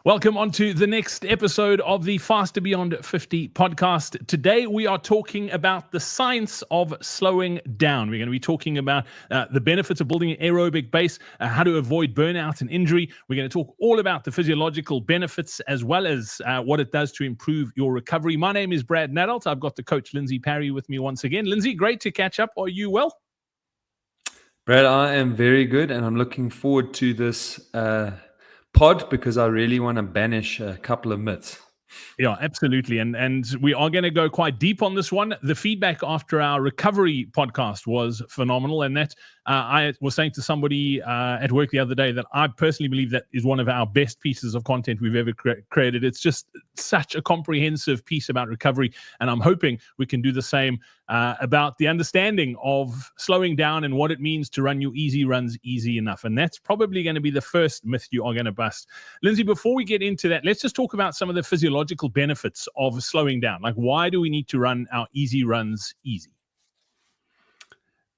Welcome on to the next episode of the Faster Beyond 50 podcast. Today, we are talking about the science of slowing down. We're going to be talking about the benefits of building an aerobic base, how to avoid burnout and injury. We're going to talk all about the physiological benefits as well as what it does to improve your recovery. My name is Brad Nadauld. I've got the coach, Lindsey Parry, with me once again. Lindsey, great to catch up. Are you well? Brad, I am very good, and I'm looking forward to this pod because I really want to banish a couple of myths. Yeah, absolutely. And we are going to go quite deep on this one. The feedback after our recovery podcast was phenomenal. And that I was saying to somebody at work the other day that I personally believe that is one of our best pieces of content we've ever created. It's just such a comprehensive piece about recovery. And I'm hoping we can do the same about the understanding of slowing down and what it means to run your easy runs easy enough. And that's probably going to be the first myth you are going to bust. Lindsey, before we get into that, let's just talk about some of the physiological benefits of slowing down. Like, why do we need to run our easy runs easy?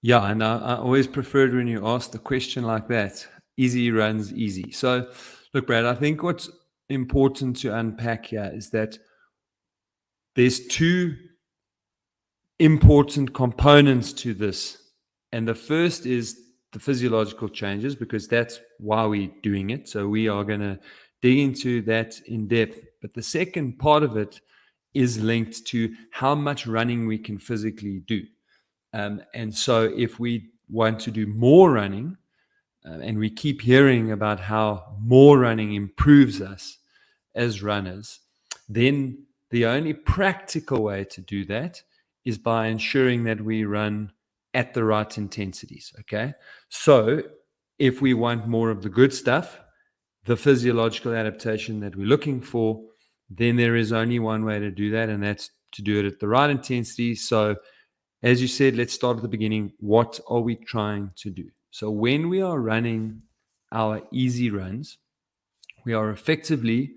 Yeah, and I always preferred when you ask the question like that, easy runs easy. So look, Brad, I think what's important to unpack here is that there's two important components to this. And the first is the physiological changes, because that's why we're doing it. So we are going to dig into that in depth. But the second part of it is linked to how much running we can physically do. And so if we want to do more running, and we keep hearing about how more running improves us as runners, then the only practical way to do that is by ensuring that we run at the right intensities, okay? So if we want more of the good stuff, the physiological adaptation that we're looking for, then there is only one way to do that, and that's to do it at the right intensity. So as you said, let's start at the beginning. What are we trying to do? So when we are running our easy runs, we are effectively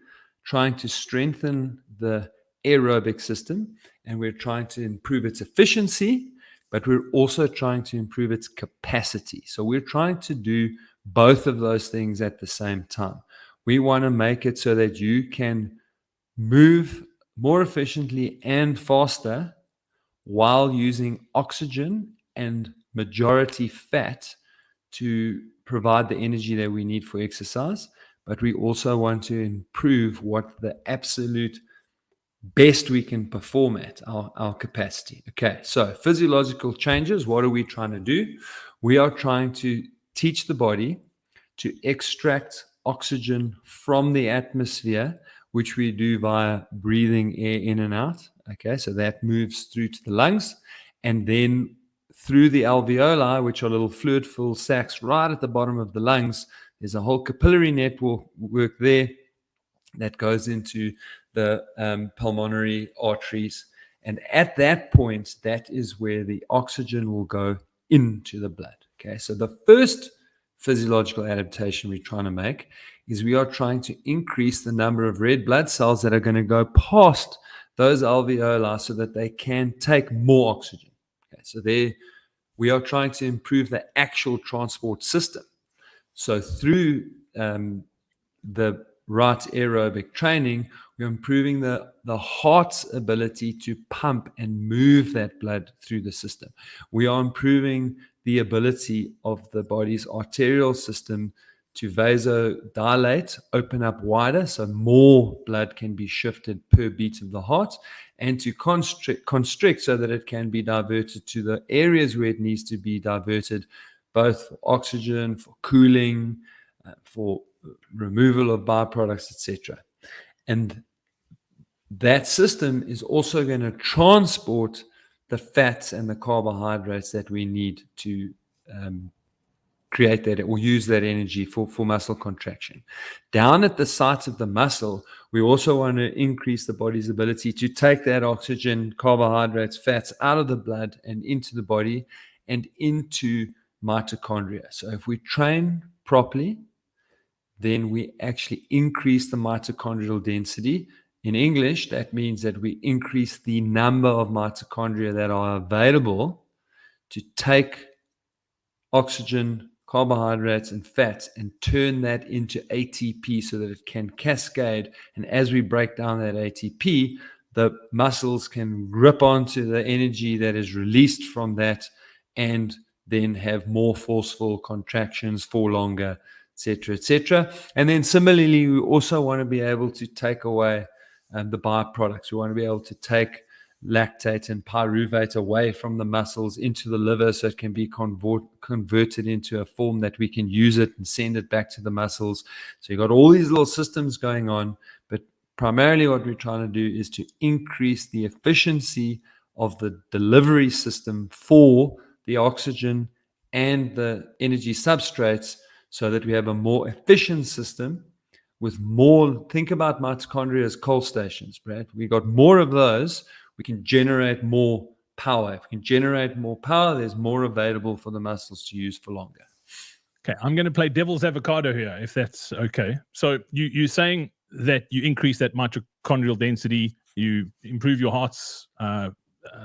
trying to strengthen the aerobic system, and we're trying to improve its efficiency, but we're also trying to improve its capacity. So we're trying to do both of those things at the same time. We want to make it so that you can move more efficiently and faster while using oxygen and majority fat to provide the energy that we need for exercise. But we also want to improve what the absolute best we can perform at, our capacity. Okay, so physiological changes, what are we trying to do? We are trying to teach the body to extract oxygen from the atmosphere, which we do via breathing air in and out. Okay, so that moves through to the lungs, and then through the alveoli, which are little fluid-filled sacs right at the bottom of the lungs. There's a whole capillary network there that goes into the pulmonary arteries. And at that point, that is where the oxygen will go into the blood. Okay, so the first physiological adaptation we're trying to make is we are trying to increase the number of red blood cells that are going to go past those alveoli so that they can take more oxygen. Okay, so there we are trying to improve the actual transport system. So through the right aerobic training, we're improving the heart's ability to pump and move that blood through the system. We are improving the ability of the body's arterial system to vasodilate, open up wider, so more blood can be shifted per beat of the heart, and to constrict so that it can be diverted to the areas where it needs to be diverted, both for oxygen, for cooling, for removal of byproducts, etc. And that system is also going to transport the fats and the carbohydrates that we need to create that or use that energy for muscle contraction. Down at the site of the muscle, we also want to increase the body's ability to take that oxygen, carbohydrates, fats out of the blood and into the body and into mitochondria. So if we train properly, then we actually increase the mitochondrial density. In English, that means that we increase the number of mitochondria that are available to take oxygen, carbohydrates and fats and turn that into ATP so that it can cascade. And as we break down that ATP, the muscles can grip onto the energy that is released from that and then have more forceful contractions for longer, etc., etc. And then similarly, we also want to be able to take away the byproducts. We want to be able to take lactate and pyruvate away from the muscles into the liver so it can be converted into a form that we can use it and send it back to the muscles. So you've got all these little systems going on, but primarily what we're trying to do is to increase the efficiency of the delivery system for the oxygen and the energy substrates so that we have a more efficient system with more. Think about mitochondria as coal stations, Brad. We got more of those, we can generate more power. If we can generate more power, there's more available for the muscles to use for longer. Okay, I'm going to play devil's avocado here, if that's okay. So you're saying that you increase that mitochondrial density, you improve your heart's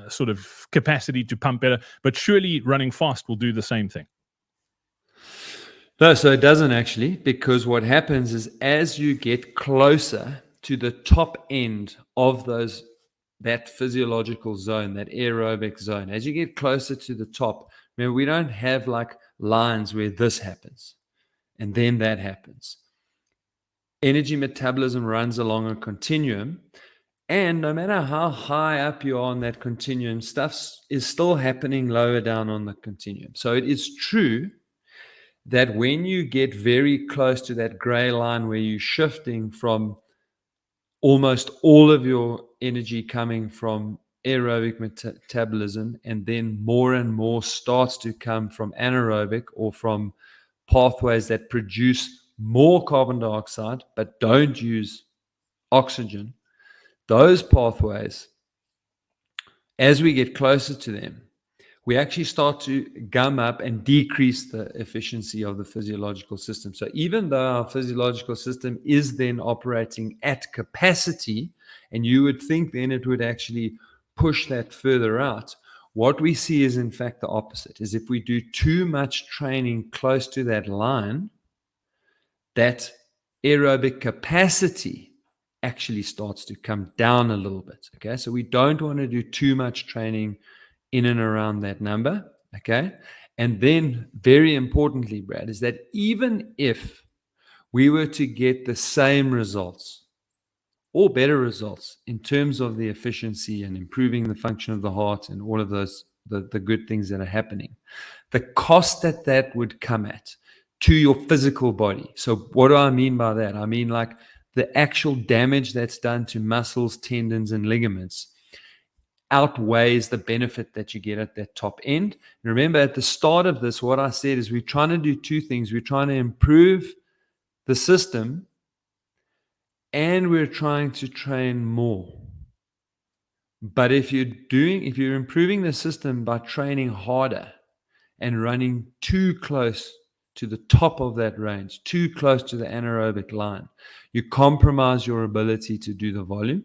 sort of capacity to pump better, but surely running fast will do the same thing. No, so it doesn't actually, because what happens is as you get closer to the top end of that physiological zone, that aerobic zone, as you get closer to the top, remember, we don't have like lines where this happens and then that happens. Energy metabolism runs along a continuum, and no matter how high up you are on that continuum, stuff is still happening lower down on the continuum. So it is true that when you get very close to that gray line where you're shifting from almost all of your energy coming from aerobic metabolism, and then more and more starts to come from anaerobic or from pathways that produce more carbon dioxide but don't use oxygen, those pathways, as we get closer to them, we actually start to gum up and decrease the efficiency of the physiological system. So even though our physiological system is then operating at capacity, and you would think then it would actually push that further out, what we see is in fact the opposite, is if we do too much training close to that line, that aerobic capacity actually starts to come down a little bit. Okay, so we don't want to do too much training in and around that number. Okay, and then very importantly, Brad, is that even if we were to get the same results or better results in terms of the efficiency and improving the function of the heart and all of those the good things that are happening, the cost that would come at to your physical body. So what do I mean by that? I mean like the actual damage that's done to muscles, tendons, and ligaments outweighs the benefit that you get at that top end. And remember, at the start of this, what I said is we're trying to do two things. We're trying to improve the system and we're trying to train more. But if you're improving the system by training harder and running too close to the top of that range, too close to the anaerobic line, you compromise your ability to do the volume,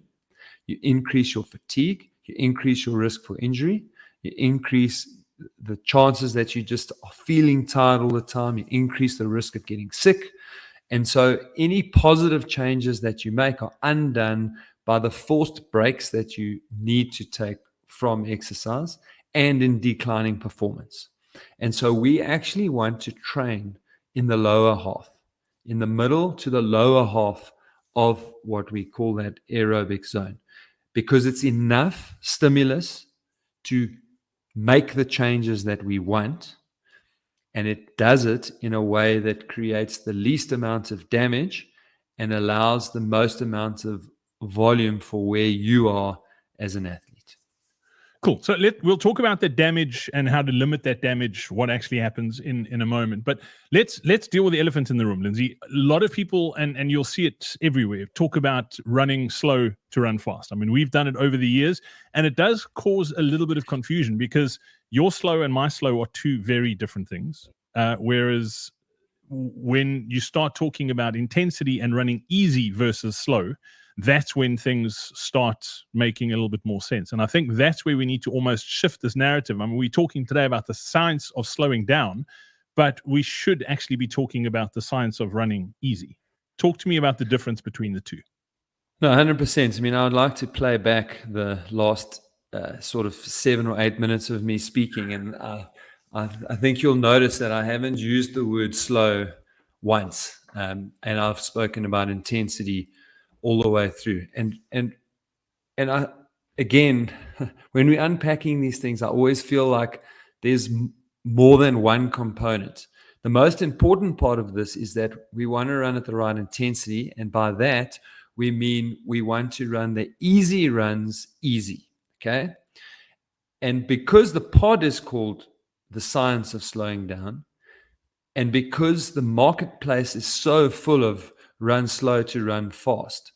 you increase your fatigue, you increase your risk for injury, you increase the chances that you just are feeling tired all the time, you increase the risk of getting sick. And so any positive changes that you make are undone by the forced breaks that you need to take from exercise and in declining performance. And so we actually want to train in the lower half, in the middle to the lower half of what we call that aerobic zone, because it's enough stimulus to make the changes that we want. And it does it in a way that creates the least amount of damage and allows the most amount of volume for where you are as an athlete. Cool. So we'll talk about the damage and how to limit that damage, what actually happens in a moment. But let's deal with the elephant in the room, Lindsey. A lot of people, and you'll see it everywhere, talk about running slow to run fast. I mean, we've done it over the years, and it does cause a little bit of confusion because your slow and my slow are two very different things. Whereas when you start talking about intensity and running easy versus slow, that's when things start making a little bit more sense. And I think that's where we need to almost shift this narrative. I mean, we're talking today about the science of slowing down, but we should actually be talking about the science of running easy. Talk to me about the difference between the two. No, 100%. I mean, I would like to play back the last sort of 7 or 8 minutes of me speaking, and I think you'll notice that I haven't used the word slow once, and I've spoken about intensity all the way through. And I, again, when we're unpacking these things, I always feel like there's more than one component. The most important part of this is that we want to run at the right intensity, and by that we mean we want to run the easy runs easy, okay? And because the pod is called the science of slowing down, and because the marketplace is so full of run slow to run fast,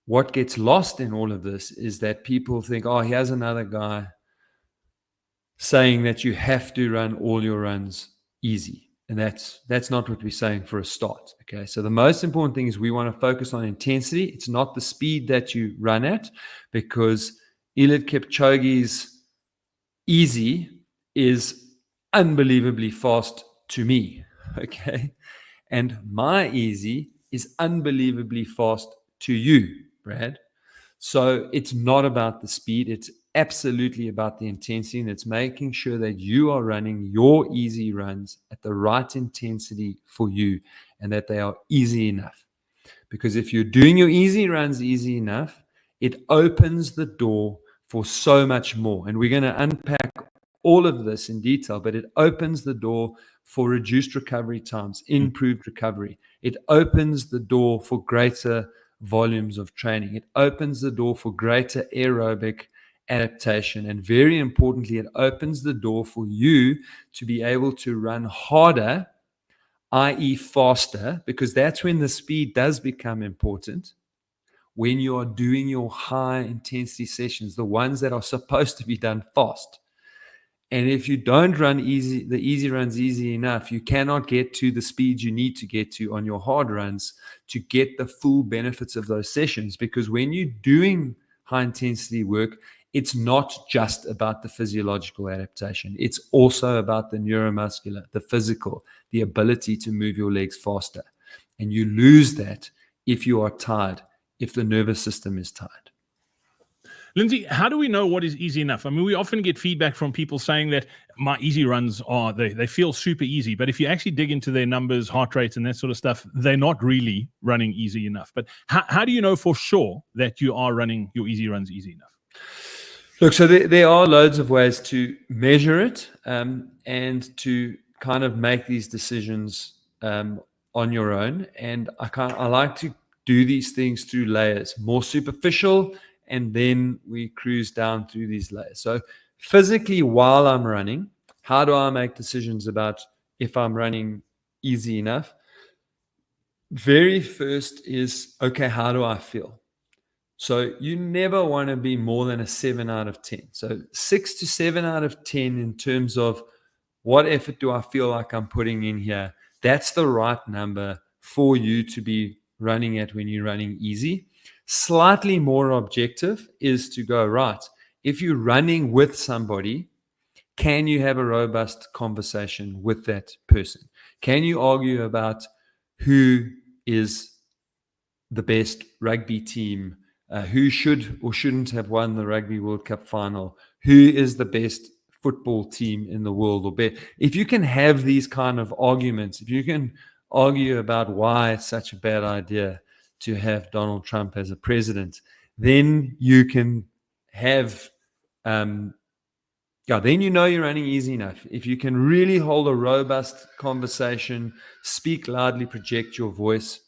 what gets lost in all of this is that people think, oh, here's another guy saying that you have to run all your runs easy. And that's not what we're saying for a start. Okay. So the most important thing is we want to focus on intensity. It's not the speed that you run at, because Eliud Kipchoge's easy is unbelievably fast to me. Okay. And my easy is unbelievably fast to you, Brad. So it's not about the speed. It's absolutely about the intensity, and it's making sure that you are running your easy runs at the right intensity for you, and that they are easy enough. Because if you're doing your easy runs easy enough, it opens the door for so much more. And we're going to unpack all of this in detail, but it opens the door for reduced recovery times, improved recovery. It opens the door for greater volumes of training. It opens the door for greater aerobic adaptation. And very importantly, it opens the door for you to be able to run harder, i.e. faster, because that's when the speed does become important. When you are doing your high intensity sessions, the ones that are supposed to be done fast. And if you don't run the easy runs easy enough, you cannot get to the speed you need to get to on your hard runs to get the full benefits of those sessions. Because when you're doing high intensity work, it's not just about the physiological adaptation. It's also about the neuromuscular, the physical, the ability to move your legs faster. And you lose that if you are tired, if the nervous system is tired. Lindsey, how do we know what is easy enough? I mean, we often get feedback from people saying that my easy runs are, they feel super easy. But if you actually dig into their numbers, heart rates, and that sort of stuff, they're not really running easy enough. But how do you know for sure that you are running your easy runs easy enough? Look, so there are loads of ways to measure it and to kind of make these decisions on your own. And I like to do these things through layers, more superficial, and then we cruise down through these layers. So physically, while I'm running, how do I make decisions about if I'm running easy enough? Very first is, okay, how do I feel? So you never want to be more than a 7 out of 10. So 6 to 7 out of 10 in terms of what effort do I feel like I'm putting in here? That's the right number for you to be running at when you're running easy. Slightly more objective is to go, right, if you're running with somebody, can you have a robust conversation with that person? Can you argue about who is the best rugby team? Who should or shouldn't have won the Rugby World Cup final? Who is the best football team in the world? Or better? If you can have these kind of arguments, if you can argue about why it's such a bad idea to have Donald Trump as a president, then you can have, then you know you're running easy enough. If you can really hold a robust conversation, speak loudly, project your voice,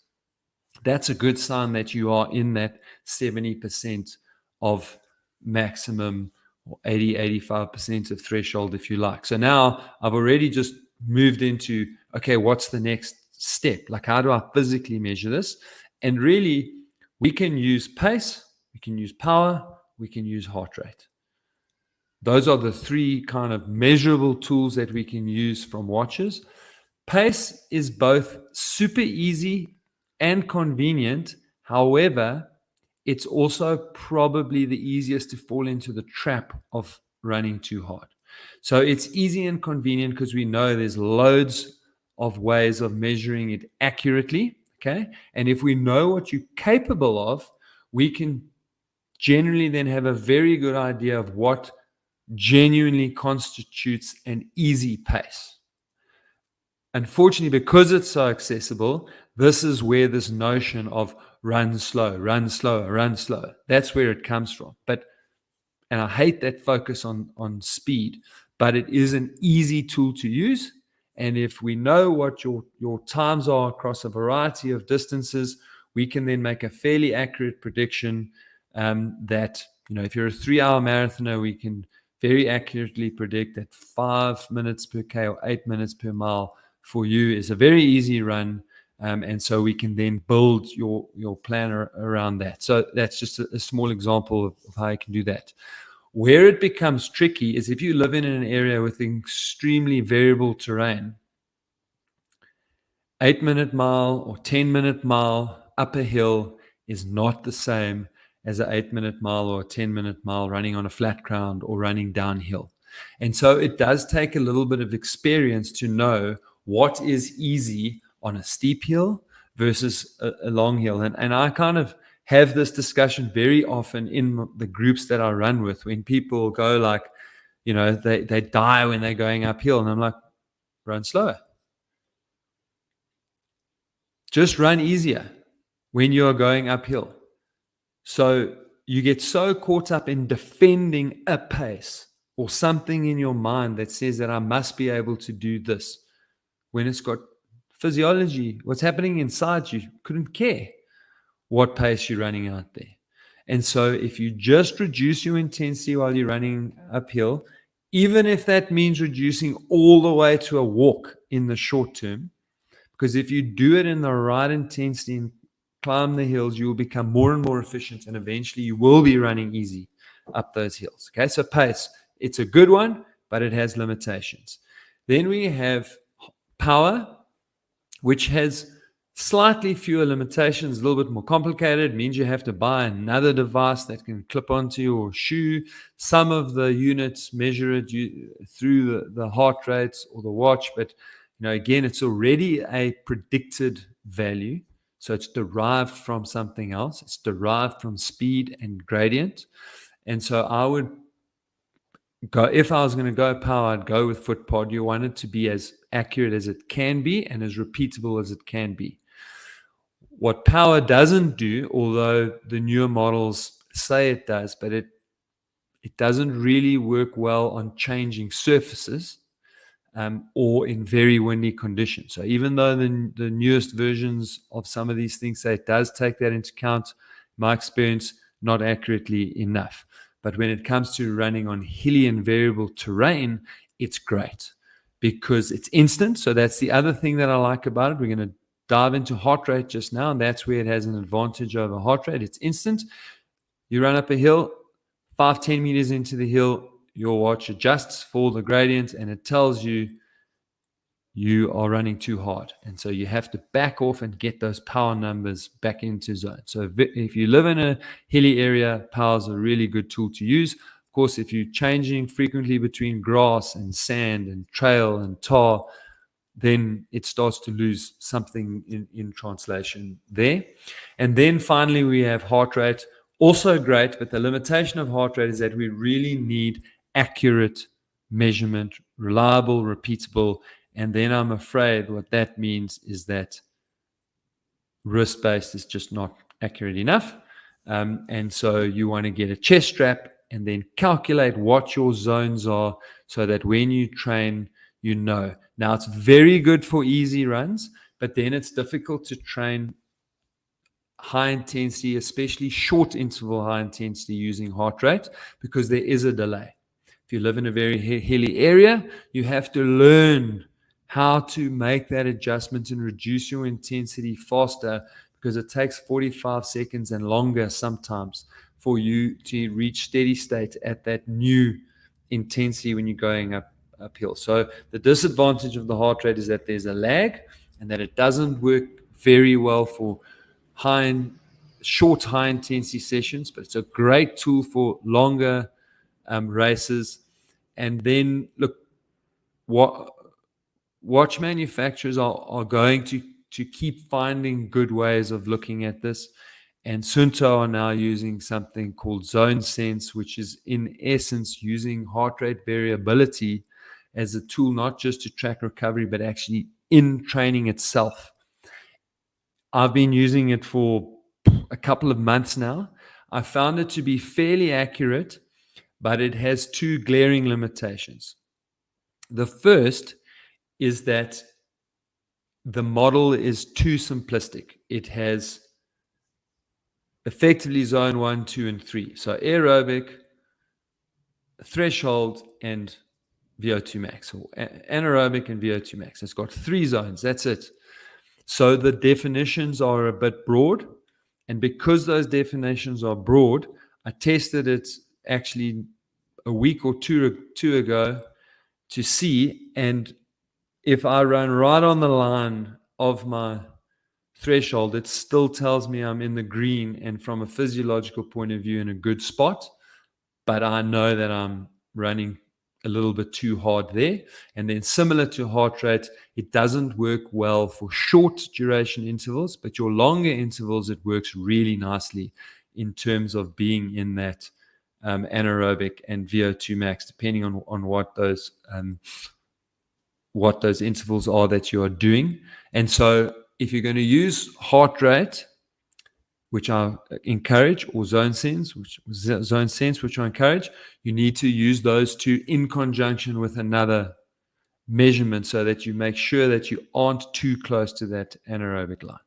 that's a good sign that you are in that 70% of maximum, or 85% of threshold, if you like. So now I've already just moved into, okay, what's the next step? Like, how do I physically measure this? And really, we can use pace, we can use power, we can use heart rate. Those are the three kind of measurable tools that we can use from watches. Pace is both super easy and convenient. However, it's also probably the easiest to fall into the trap of running too hard. So it's easy and convenient because we know there's loads of ways of measuring it accurately. Okay. And if we know what you're capable of, we can generally then have a very good idea of what genuinely constitutes an easy pace. Unfortunately, because it's so accessible, this is where this notion of run slow, run slower, run slow, that's where it comes from. And I hate that focus on speed, but it is an easy tool to use. And if we know what your times are across a variety of distances, we can then make a fairly accurate prediction that, if you're a 3-hour marathoner, we can very accurately predict that 5 minutes per K or 8 minutes per mile for you is a very easy run. And so we can then build your plan around that. So that's just a small example of how you can do that. Where it becomes tricky is if you live in an area with extremely variable terrain. 8-minute mile or 10-minute mile up a hill is not the same as an 8-minute mile or a 10-minute mile running on a flat ground or running downhill. And so it does take a little bit of experience to know what is easy on a steep hill versus a long hill. And I kind of have this discussion very often in the groups that I run with when people go like, they die when they're going uphill. And I'm like, run slower. Just run easier when you're going uphill. So you get so caught up in defending a pace or something in your mind that says that I must be able to do this when it's got physiology, what's happening inside you, couldn't care what pace you're running out there. And so if you just reduce your intensity while you're running uphill, even if that means reducing all the way to a walk in the short term, because if you do it in the right intensity and climb the hills, you will become more and more efficient, and eventually you will be running easy up those hills. Okay, so pace, it's a good one, but it has limitations. Then we have power, which has slightly fewer limitations, a little bit more complicated. It means you have to buy another device that can clip onto your shoe. Some of the units measure it through the heart rates or the watch, but again, it's already a predicted value. So it's derived from something else. It's derived from speed and gradient. And so I would go, if I was going to go power, I'd go with FootPod. You want it to be as accurate as it can be and as repeatable as it can be. What power doesn't do, although the newer models say it does, but it doesn't really work well on changing surfaces. Or in very windy conditions. So even though the newest versions of some of these things say it does take that into account, my experience, not accurately enough. But when it comes to running on hilly and variable terrain, it's great because it's instant. So that's the other thing that I like about it. We're going to dive into heart rate just now, and that's where it has an advantage over heart rate. It's instant. You run up a hill, 5-10 meters into the hill, your watch adjusts for the gradient and it tells you you are running too hard. And so you have to back off and get those power numbers back into zone. So if you live in a hilly area, power is a really good tool to use. Of course, if you're changing frequently between grass and sand and trail and tar, then it starts to lose something in translation there. And then finally, we have heart rate. Also great, but the limitation of heart rate is that we really need accurate measurement, reliable, repeatable. And then I'm afraid what that means is that wrist-based is just not accurate enough. And so you want to get a chest strap and then calculate what your zones are so that when you train, you know. Now, it's very good for easy runs, but then it's difficult to train high intensity, especially short interval high intensity using heart rate because there is a delay. If you live in a very hilly area, you have to learn how to make that adjustment and reduce your intensity faster because it takes 45 seconds and longer sometimes for you to reach steady state at that new intensity when you're going uphill. So the disadvantage of the heart rate is that there's a lag and that it doesn't work very well for short high intensity sessions, but it's a great tool for longer races. And then look, watch manufacturers are going to keep finding good ways of looking at this. And Sunto are now using something called Zone Sense, which is in essence using heart rate variability as a tool, not just to track recovery, but actually in training itself. I've been using it for a couple of months now. I found it to be fairly accurate, but it has two glaring limitations. The first is that the model is too simplistic. It has effectively zone 1, 2, and 3. So aerobic, threshold, and VO2 max, or anaerobic and VO2 max. It's got 3 zones. That's it. So the definitions are a bit broad. And because those definitions are broad, I tested it actually a week or two ago to see. And if I run right on the line of my threshold, it still tells me I'm in the green and from a physiological point of view in a good spot. But I know that I'm running a little bit too hard there. And then similar to heart rate, it doesn't work well for short duration intervals, but your longer intervals, it works really nicely in terms of being in that anaerobic and VO2 max, depending on what those intervals are that you are doing. And so if you're going to use heart rate, which I encourage, or zone sense, which I encourage, you need to use those two in conjunction with another measurement so that you make sure that you aren't too close to that anaerobic line.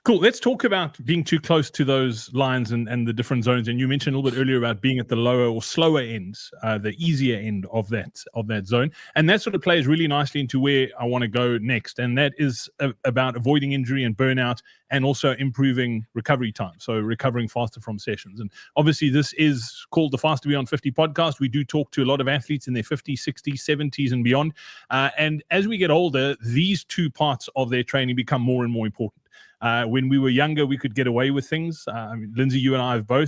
Cool. Let's talk about being too close to those lines and the different zones. And you mentioned a little bit earlier about being at the lower or slower ends, the easier end of that zone. And that sort of plays really nicely into where I want to go next. And that is about avoiding injury and burnout, and also improving recovery time. So recovering faster from sessions. And obviously this is called the Faster Beyond 50 podcast. We do talk to a lot of athletes in their 50s, 60s, 70s and beyond. And as we get older, these two parts of their training become more and more important. When we were younger, we could get away with things. Lindsey, you and I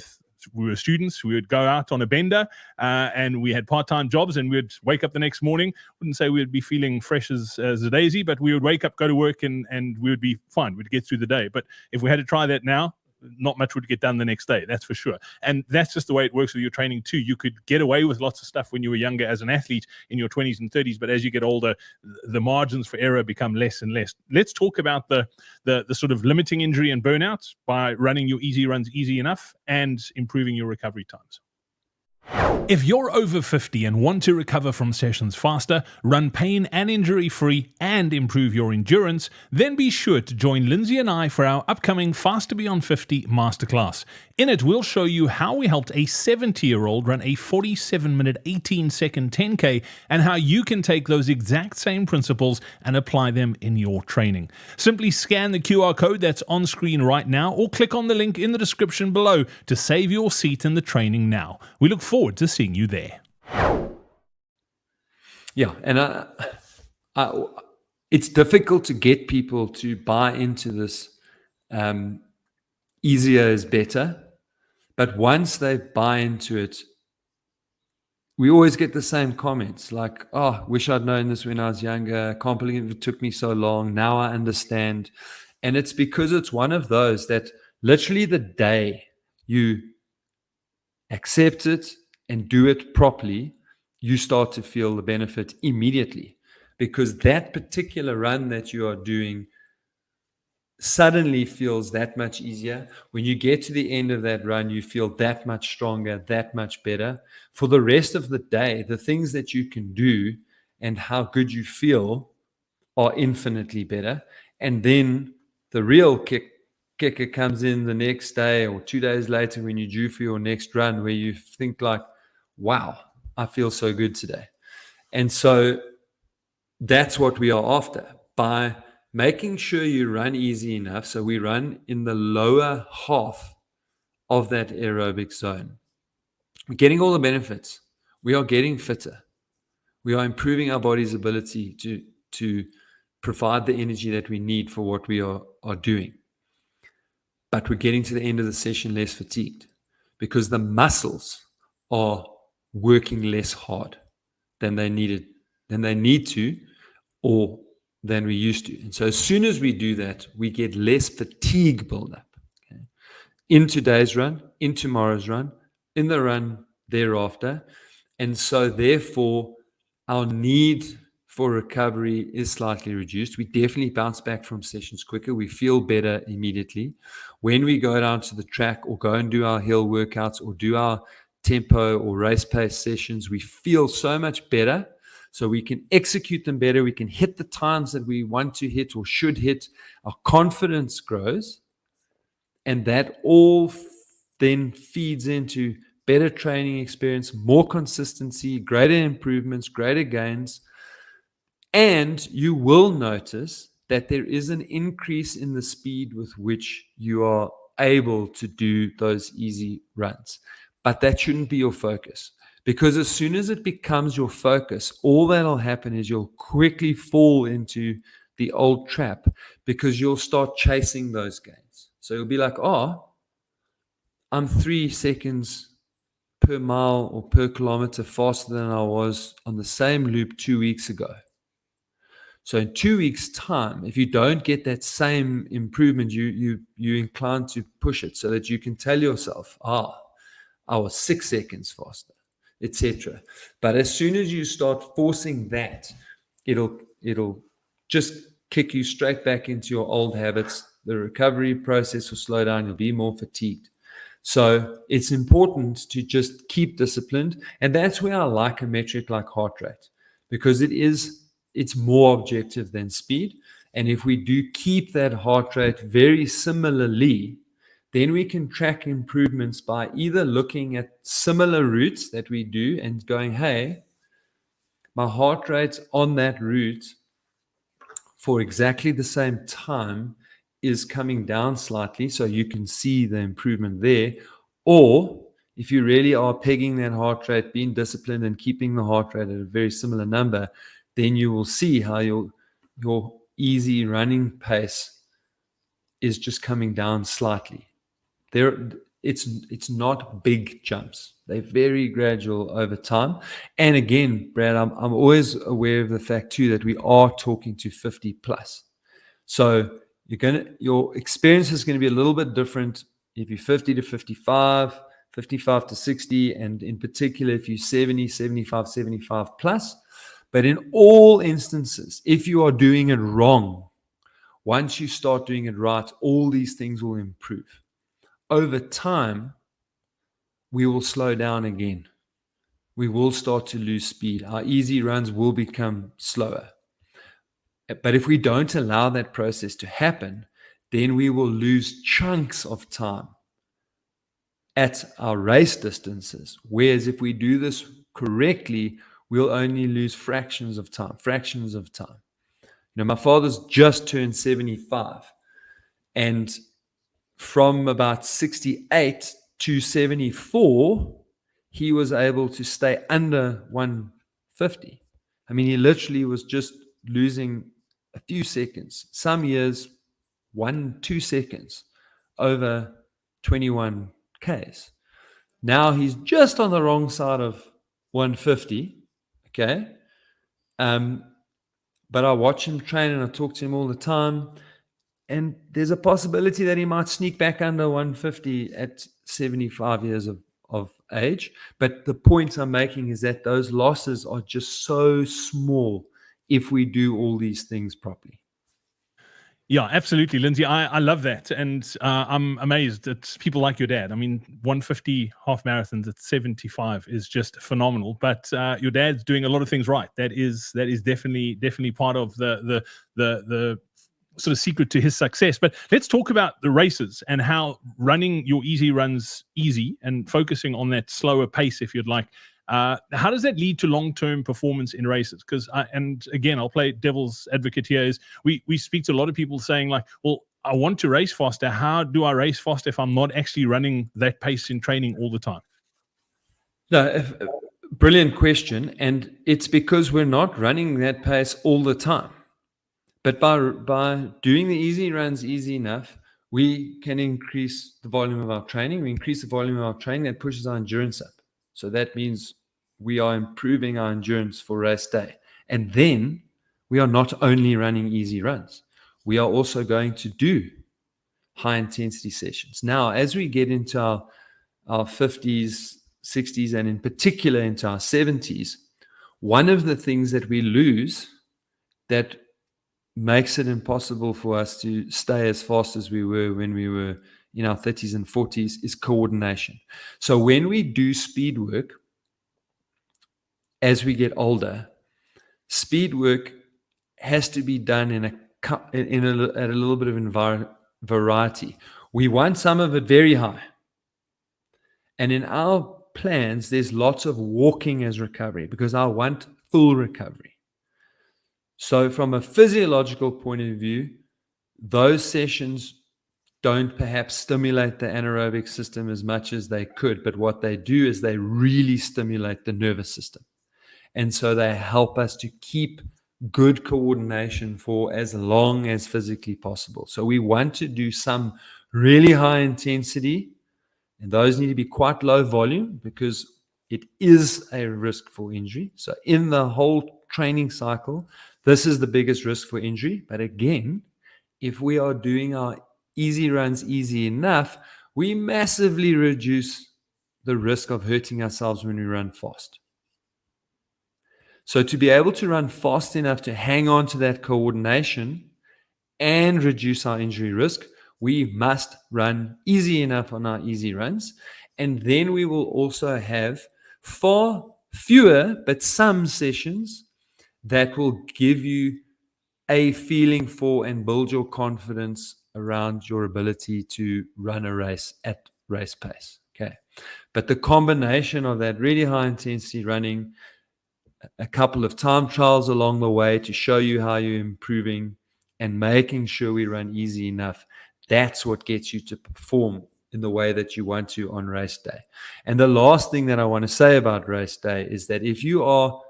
we were students. We would go out on a bender and we had part-time jobs, and we'd wake up the next morning. Wouldn't say we'd be feeling fresh as a daisy, but we would wake up, go to work, and we would be fine. We'd get through the day. But if we had to try that now, not much would get done the next day, that's for sure. And that's just the way it works with your training too. You could get away with lots of stuff when you were younger as an athlete in your 20s and 30s, but as you get older, the margins for error become less and less. Let's talk about the sort of limiting injury and burnout by running your easy runs easy enough and improving your recovery times. If you're over 50 and want to recover from sessions faster, run pain and injury-free, and improve your endurance, then be sure to join Lindsey and I for our upcoming Faster Beyond 50 Masterclass. In it, we'll show you how we helped a 70-year-old run a 47-minute, 18-second 10K, and how you can take those exact same principles and apply them in your training. Simply scan the QR code that's on screen right now, or click on the link in the description below to save your seat in the training now. We look forward to seeing you there. Yeah, and it's difficult to get people to buy into this easier is better, but once they buy into it, we always get the same comments like, oh, wish I'd known this when I was younger, can't believe it took me so long, now I understand. And it's because it's one of those that literally the day you accept it and do it properly, you start to feel the benefit immediately, because that particular run that you are doing suddenly feels that much easier. When you get to the end of that run, you feel that much stronger, that much better. For the rest of the day, the things that you can do and how good you feel are infinitely better. And then the real kicker comes in the next day or 2 days later when you're due for your next run, where you think like, wow, I feel so good today. And so that's what we are after, by making sure you run easy enough. So we run in the lower half of that aerobic zone. We're getting all the benefits. We are getting fitter. We are improving our body's ability to provide the energy that we need for what we are doing. But we're getting to the end of the session less fatigued, because the muscles are working less hard than they need to, or than we used to. And so as soon as we do that, we get less fatigue buildup. Okay? In today's run, in tomorrow's run, in the run thereafter. And so therefore, our need for recovery is slightly reduced. We definitely bounce back from sessions quicker. We feel better immediately. When we go down to the track or go and do our hill workouts or do our tempo or race pace sessions, we feel so much better. So we can execute them better. We can hit the times that we want to hit or should hit. Our confidence grows. And that all then feeds into better training experience, more consistency, greater improvements, greater gains. And you will notice that there is an increase in the speed with which you are able to do those easy runs. But that shouldn't be your focus, because as soon as it becomes your focus, all that'll happen is you'll quickly fall into the old trap, because you'll start chasing those gains. So you'll be like, oh, I'm 3 seconds per mile or per kilometer faster than I was on the same loop 2 weeks ago. So in 2 weeks' time, if you don't get that same improvement, you're inclined to push it so that you can tell yourself, I was 6 seconds faster, etc. But as soon as you start forcing that, it'll just kick you straight back into your old habits. The recovery process will slow down. You'll be more fatigued. So it's important to just keep disciplined. And that's where I like a metric like heart rate, because it's more objective than speed. And if we do keep that heart rate very similarly, then we can track improvements by either looking at similar routes that we do and going, hey, my heart rate on that route for exactly the same time is coming down slightly, so you can see the improvement there. Or if you really are pegging that heart rate, being disciplined and keeping the heart rate at a very similar number, then you will see how your easy running pace is just coming down slightly. It's not big jumps. They're very gradual over time. And again, Brad, I'm always aware of the fact too that we are talking to 50 plus. So your experience is going to be a little bit different if you're 50 to 55, 55 to 60, and in particular if you're 70, 75, 75 plus. But in all instances, if you are doing it wrong, once you start doing it right, all these things will improve. Over time, we will slow down again. We will start to lose speed. Our easy runs will become slower. But if we don't allow that process to happen, then we will lose chunks of time at our race distances. Whereas if we do this correctly, we'll only lose fractions of time. My father's just turned 75. And from about 68 to 74, he was able to stay under 150. I mean, he literally was just losing a few seconds. Some years, 1-2 seconds over 21 Ks. Now he's just on the wrong side of 150. Okay. But I watch him train and I talk to him all the time. And there's a possibility that he might sneak back under 150 at 75 years of age. But the point I'm making is that those losses are just so small if we do all these things properly. Yeah, absolutely, Lindsey. I love that. And I'm amazed at people like your dad. I mean, 150 half marathons at 75 is just phenomenal. But your dad's doing a lot of things right. That is definitely part of the sort of secret to his success. But let's talk about the races and how running your easy runs easy and focusing on that slower pace, if you'd like. How does that lead to long-term performance in races? Because, and again, I'll play devil's advocate here, is we speak to a lot of people saying like, well, I want to race faster. How do I race faster if I'm not actually running that pace in training all the time? No, brilliant question. And it's because we're not running that pace all the time. But by doing the easy runs easy enough, we can increase the volume of our training. We increase the volume of our training, that pushes our endurance up. So that means we are improving our endurance for race day. And then we are not only running easy runs, we are also going to do high intensity sessions. Now, as we get into our 50s, 60s, and in particular into our 70s, one of the things that we lose that makes it impossible for us to stay as fast as we were when we were in our 30s and 40s is coordination. So when we do speed work, as we get older, speed work has to be done at a little bit of variety. We want some of it very high. And in our plans, there's lots of walking as recovery because I want full recovery. So from a physiological point of view, those sessions don't perhaps stimulate the anaerobic system as much as they could, but what they do is they really stimulate the nervous system. And so they help us to keep good coordination for as long as physically possible. So we want to do some really high intensity, and those need to be quite low volume because it is a risk for injury. So in the whole training cycle, this is the biggest risk for injury. But again, if we are doing our easy runs easy enough, we massively reduce the risk of hurting ourselves when we run fast. So to be able to run fast enough to hang on to that coordination and reduce our injury risk, we must run easy enough on our easy runs. And then we will also have far fewer, but some sessions that will give you a feeling for and build your confidence around your ability to run a race at race pace. Okay. But the combination of that really high intensity running, a couple of time trials along the way to show you how you're improving, and making sure we run easy enough, that's what gets you to perform in the way that you want to on race day. And the last thing that I want to say about race day is that if you are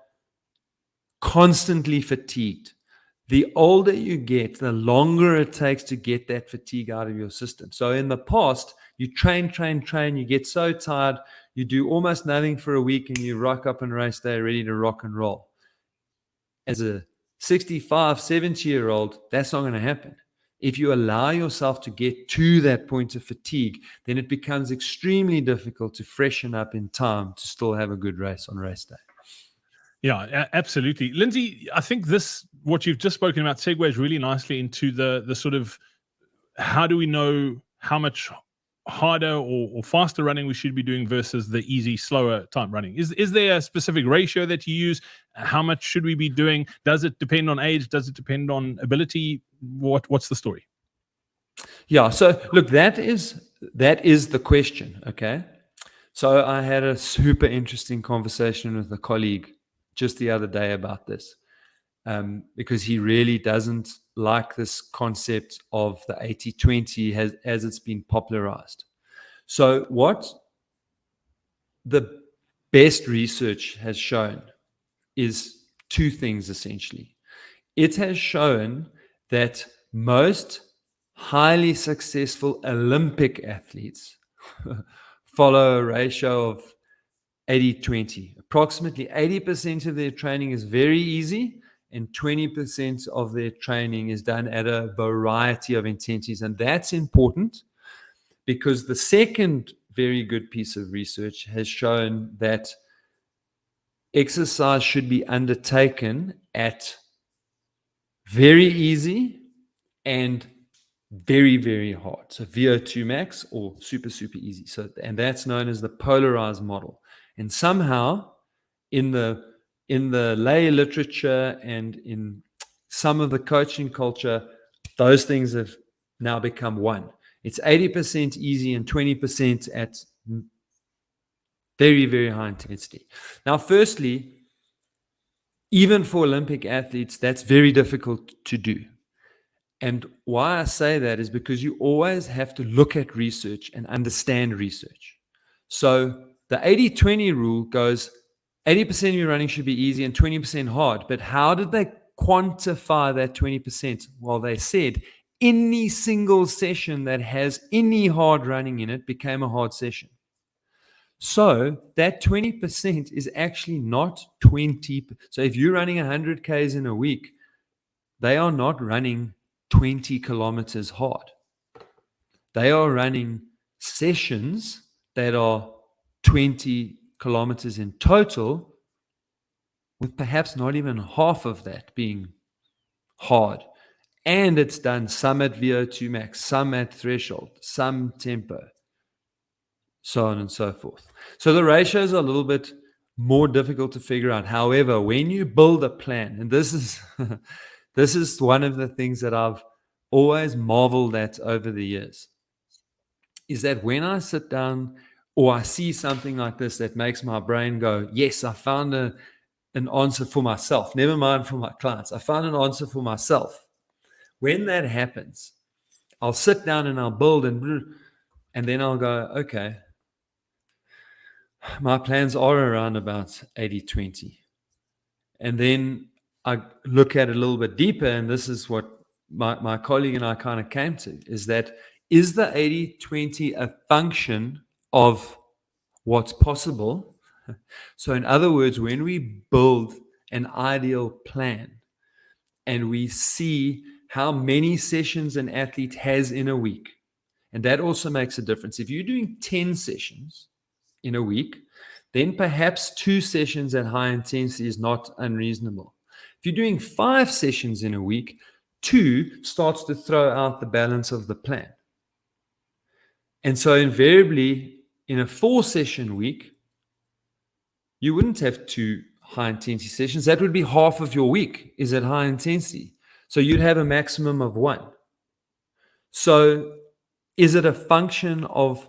constantly fatigued, the older you get, the longer it takes to get that fatigue out of your system. So in the past, you train, you get so tired, you do almost nothing for a week and you rock up on race day ready to rock and roll. As a 65, 70-year-old, that's not going to happen. If you allow yourself to get to that point of fatigue, then it becomes extremely difficult to freshen up in time to still have a good race on race day. Yeah, absolutely. Lindsey, I think what you've just spoken about segues really nicely into the sort of, how do we know how much harder or faster running we should be doing versus the easy, slower time running? Is there a specific ratio that you use? How much should we be doing? Does it depend on age? Does it depend on ability? What's the story? Yeah, so look, that is the question, okay? So I had a super interesting conversation with a colleague just the other day about this, because he really doesn't like this concept of the 80-20 as it's been popularized. So what the best research has shown is two things, essentially. It has shown that most highly successful Olympic athletes follow a ratio of 80-20. Approximately 80% of their training is very easy, and 20% of their training is done at a variety of intensities. And that's important because the second very good piece of research has shown that exercise should be undertaken at very easy and very, very hard. So VO2 max or super, super easy. So, and that's known as the polarized model. And somehow in the lay literature and in some of the coaching culture, those things have now become one. It's 80% easy and 20% at very, very high intensity. Now, firstly, even for Olympic athletes, that's very difficult to do. And why I say that is because you always have to look at research and understand research. So the 80-20 rule goes 80% of your running should be easy and 20% hard. But how did they quantify that 20%? Well, they said any single session that has any hard running in it became a hard session. So that 20% is actually not 20. So if you're running 100 Ks in a week, they are not running 20 kilometers hard. They are running sessions that are 20 kilometers in total, with perhaps not even half of that being hard. And it's done some at VO2 max, some at threshold, some tempo, so on and so forth. So the ratios are a little bit more difficult to figure out. However, when you build a plan, and this is this is one of the things that I've always marveled at over the years, is that when I sit down or I see something like this that makes my brain go, yes, I found an answer for myself, never mind for my clients, I found an answer for myself. When that happens, I'll sit down and I'll build, and then I'll go, okay, my plans are around about 80-20. And then I look at it a little bit deeper, and this is what my colleague and I kind of came to, is that is the 80-20 a function of what's possible? So in other words, when we build an ideal plan and we see how many sessions an athlete has in a week, and that also makes a difference. If you're doing 10 sessions in a week, then perhaps 2 sessions at high intensity is not unreasonable. If you're doing 5 sessions in a week, 2 starts to throw out the balance of the plan. And so invariably, in a 4-session week, you wouldn't have 2 high intensity sessions. That would be half of your week is at high intensity. So you'd have a maximum of 1. So is it a function of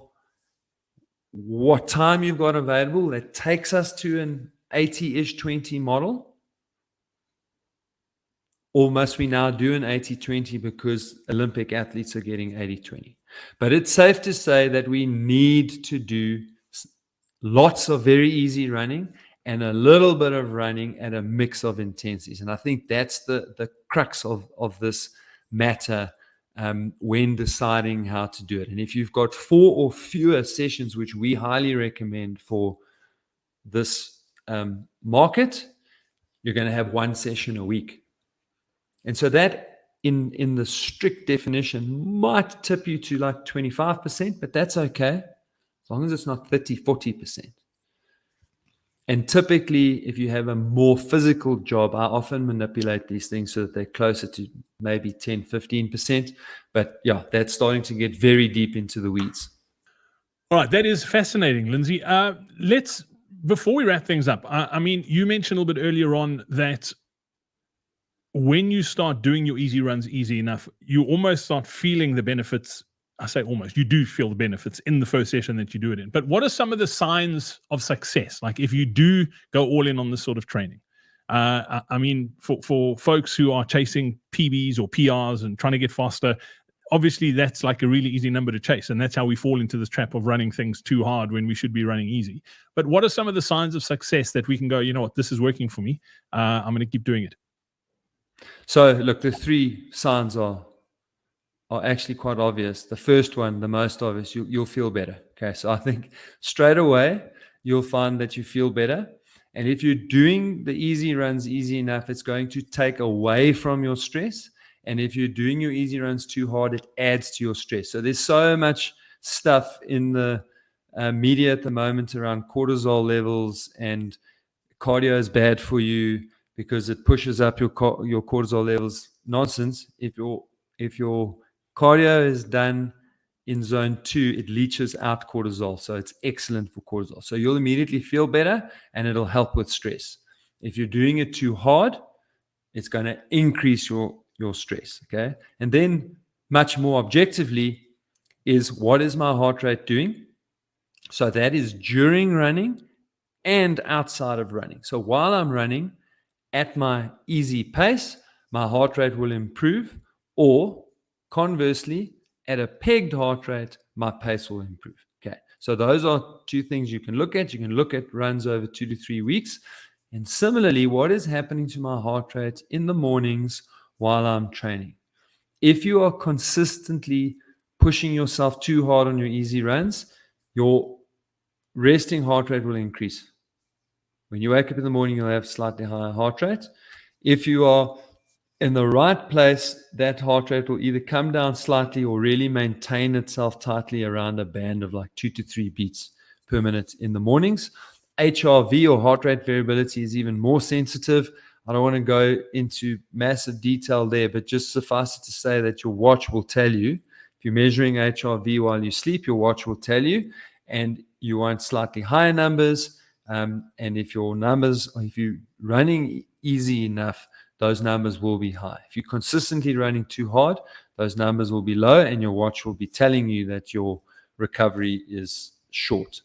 what time you've got available that takes us to an 80-ish 20 model? Or must we now do an 80-20 because Olympic athletes are getting 80-20? But it's safe to say that we need to do lots of very easy running and a little bit of running at a mix of intensities. And I think that's the crux of this matter when deciding how to do it. And if you've got 4 or fewer sessions, which we highly recommend for this market, you're going to have 1 session a week. And so that in the strict definition might tip you to like 25%, but that's okay, as long as it's not 30-40%. And typically, if you have a more physical job, I often manipulate these things so that they're closer to maybe 10-15%. But yeah, that's starting to get very deep into the weeds. All right, that is fascinating, Lindsey. Before we wrap things up, I mean, you mentioned a little bit earlier on that when you start doing your easy runs easy enough, you almost start feeling the benefits. I say almost, you do feel the benefits in the first session that you do it in. But what are some of the signs of success? Like if you do go all in on this sort of training, I mean, for folks who are chasing PBs or PRs and trying to get faster, obviously that's like a really easy number to chase. And that's how we fall into this trap of running things too hard when we should be running easy. But what are some of the signs of success that we can go, you know what, this is working for me. I'm going to keep doing it. So look, the 3 signs are actually quite obvious. The first one, the most obvious, you'll feel better. Okay, so I think straight away you'll find that you feel better. And if you're doing the easy runs easy enough, it's going to take away from your stress. And if you're doing your easy runs too hard, it adds to your stress. So there's so much stuff in the media at the moment around cortisol levels, and cardio is bad for you because it pushes up your cortisol levels. Nonsense. If your cardio is done in zone 2, it leaches out cortisol. So it's excellent for cortisol. So you'll immediately feel better and it'll help with stress. If you're doing it too hard, it's going to increase your stress. Okay. And then much more objectively is, what is my heart rate doing? So that is during running and outside of running. So while I'm running at my easy pace, my heart rate will improve, or conversely, at a pegged heart rate, my pace will improve. Okay. So those are 2 things you can look at. You can look at runs over 2 to 3 weeks. And similarly, what is happening to my heart rate in the mornings while I'm training? If you are consistently pushing yourself too hard on your easy runs, your resting heart rate will increase. When you wake up in the morning, you'll have slightly higher heart rate. If you are in the right place, that heart rate will either come down slightly or really maintain itself tightly around a band of like 2 to 3 beats per minute in the mornings. HRV, or heart rate variability, is even more sensitive. I don't want to go into massive detail there, but just suffice it to say that your watch will tell you. If you're measuring HRV while you sleep, your watch will tell you, and you want slightly higher numbers. And if your numbers, or if you're running easy enough, those numbers will be high. If you're consistently running too hard, those numbers will be low, and your watch will be telling you that your recovery is short.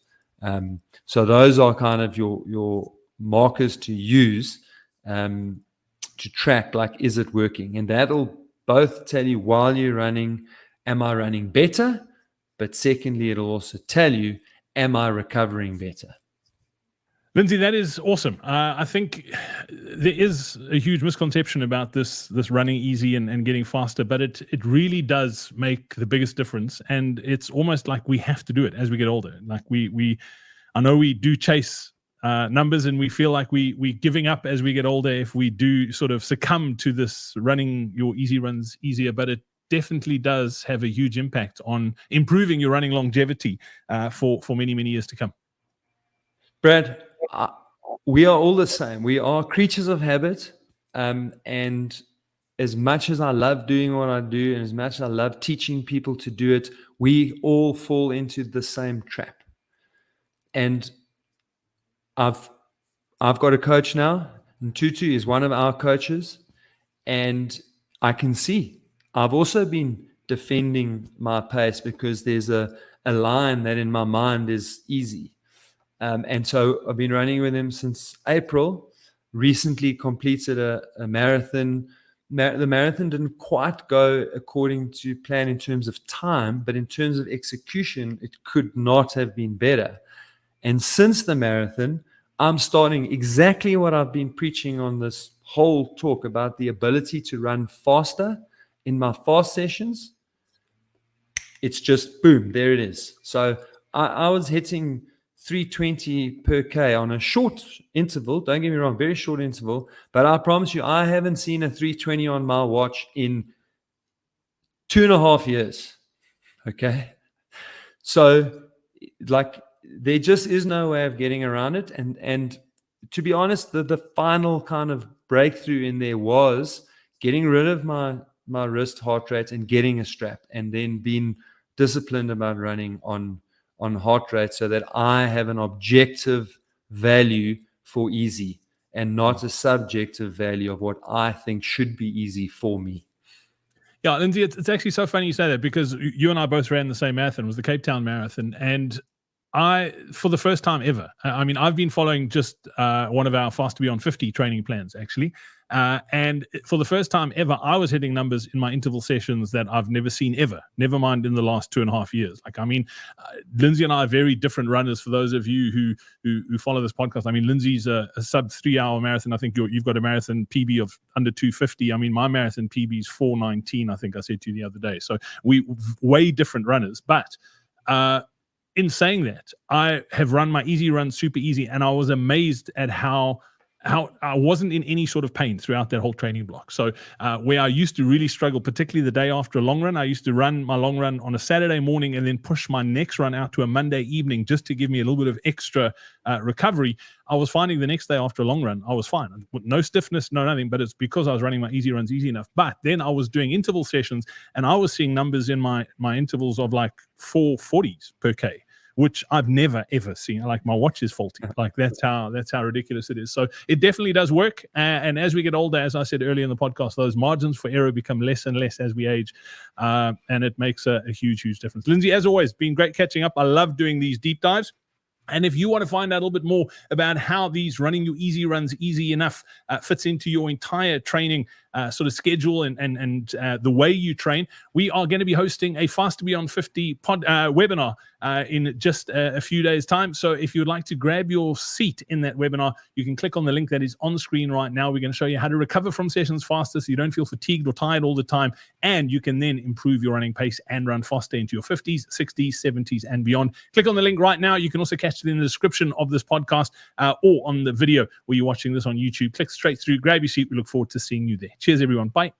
So those are kind of your markers to use to track, like, is it working? And that'll both tell you while you're running, am I running better? But secondly, it'll also tell you, am I recovering better? Lindsey, that is awesome. I think there is a huge misconception about this running easy and getting faster, but it really does make the biggest difference. And it's almost like we have to do it as we get older. Like I know we do chase numbers, and we feel like we're giving up as we get older if we do sort of succumb to this running your easy runs easier, but it definitely does have a huge impact on improving your running longevity for many, many years to come. Brad, we are all the same. We are creatures of habit. And as much as I love doing what I do, and as much as I love teaching people to do it, we all fall into the same trap. And I've got a coach now, and Tutu is one of our coaches, and I can see I've also been defending my pace because there's a line that in my mind is easy. And so I've been running with him since April, recently completed a marathon. The marathon didn't quite go according to plan in terms of time, but in terms of execution, it could not have been better. And since the marathon, I'm starting exactly what I've been preaching on this whole talk about, the ability to run faster in my fast sessions. It's just boom, there it is. So I was hitting 320 per K on a short interval. Don't get me wrong, very short interval. But I promise you, I haven't seen a 320 on my watch in 2.5 years. Okay. So, like, there just is no way of getting around it. And to be honest, the final kind of breakthrough in there was getting rid of my wrist heart rate and getting a strap, and then being disciplined about running on heart rate, so that I have an objective value for easy and not a subjective value of what I think should be easy for me. Yeah, Lindsey, it's actually so funny you say that, because you and I both ran the same marathon. It was the Cape Town Marathon. And I, for the first time ever, I mean, I've been following just one of our Fast to Beyond 50 training plans, actually. And for the first time ever, I was hitting numbers in my interval sessions that I've never seen ever, never mind in the last 2.5 years. Like, I mean, Lindsey and I are very different runners. For those of you who follow this podcast, I mean, Lindsey's a sub 3-hour marathon. I think you've got a marathon PB of under 250. I mean, my marathon PB is 419, I think I said to you the other day. So we way different runners. But in saying that, I have run my easy run super easy, and I was amazed at how I wasn't in any sort of pain throughout that whole training block. So where I used to really struggle, particularly the day after a long run, I used to run my long run on a Saturday morning and then push my next run out to a Monday evening just to give me a little bit of extra recovery. I was finding the next day after a long run, I was fine. No stiffness, no nothing, but it's because I was running my easy runs easy enough. But then I was doing interval sessions, and I was seeing numbers in my intervals of like 440s per K, which I've never, ever seen. Like, my watch is faulty. Like, that's how ridiculous it is. So it definitely does work. And as we get older, as I said earlier in the podcast, those margins for error become less and less as we age. And it makes a huge, huge difference. Lindsey, as always, been great catching up. I love doing these deep dives. And if you want to find out a little bit more about how these running your easy runs easy enough fits into your entire training sort of schedule and the way you train, we are going to be hosting a Faster Beyond 50 webinar in just a few days' time. So if you'd like to grab your seat in that webinar, you can click on the link that is on screen right now. We're going to show you how to recover from sessions faster so you don't feel fatigued or tired all the time, and you can then improve your running pace and run faster into your 50s, 60s, 70s, and beyond. Click on the link right now. You can also catch it in the description of this podcast or on the video where you're watching this on YouTube. Click straight through, grab your seat. We look forward to seeing you there. Cheers, everyone. Bye.